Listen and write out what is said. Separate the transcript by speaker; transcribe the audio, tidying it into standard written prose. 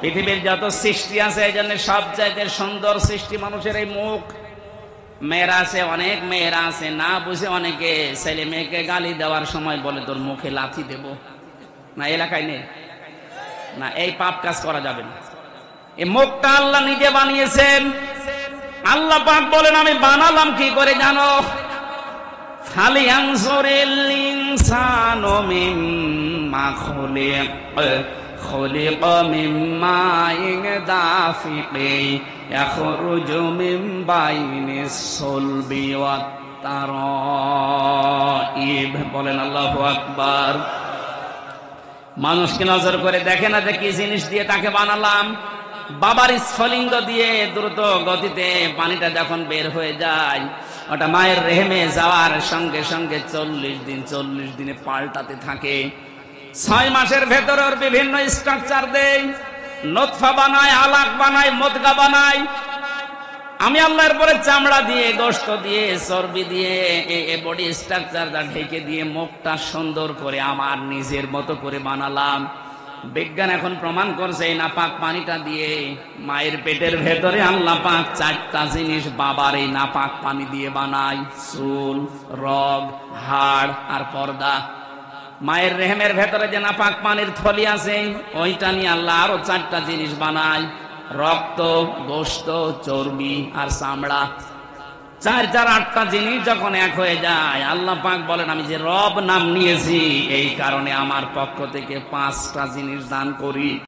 Speaker 1: পৃথিবীর যত সৃষ্টি আছে এই জন্য সবচাইতে সুন্দর সৃষ্টি মানুষের এই মুখ। মেয়েরা আছে, অনেক মেয়েরা আছে, না বুঝে অনেকে ছেলে মেয়েকে গালি দেওয়ার সময় বলে তোর মুখে লাথি দেব। না, এলাকায় নেই না, এই পাপ কাজ করা যাবে না। এই মুখটা আল্লাহ নিজে বানিয়েছেন। আল্লাহ পাক বলেন আমি বানালাম কি করে জানো? ফালিয়ানজুরিল ইনসানু মিম্মা খুলিক, খুলিক মিন মাইন দাফিকিন ইয়াখরুজু মিন বাইনিস সুলবি ওয়াত তারাইব। বলেন আল্লাহু আকবার। মানুষকে নজর করে দেখে না যে কি জিনিস দিয়ে তাকে বানালাম। বাবার স্ফলিঙ্গ দিয়ে দ্রুত গতিতে পানিটা যখন বের হয়ে যায়, ওটা মায়ের রেহেমে যাওয়ার সঙ্গে সঙ্গে 40 দিনে পাল্টাতে থাকে। 6 মাসের ভেতরে ওর বিভিন্ন স্ট্রাকচার দেয়, নতফা বানায়, আলাক বানায়, মদগা বানায়। আমি আল্লাহর পরে চামড়া দিয়ে, গোশত দিয়ে, চর্বি দিয়ে এই বডি স্ট্রাকচারটা ঢেকে দিয়ে মুখটা সুন্দর করে আমার নিজের মতো করে বানালাম। বিজ্ঞান এখন প্রমাণ করছে এই নাপাক পানিটা দিয়ে মায়ের পেটের ভেতরে আল্লাহ পাক 4টা জিনিস বাবার এই নাপাক পানি দিয়ে বানায়: চুল, রগ, হাড় আর পর্দা। মায়ের রেহেমের ভেতরে যে নাপাক পানির থলি আছে ওইটা নিয়ে আল্লাহ আরো 4টা জিনিস বানায়: রক্ত, গোশত, চর্বি আর চামড়া। 4 8টা জিনিস যখন এক হয়ে যায়, আল্লাহ পাক বলেন আমি যে রব নাম নিয়েছি এই কারণে আমার পক্ষ থেকে 5টা জিনিস দান করি।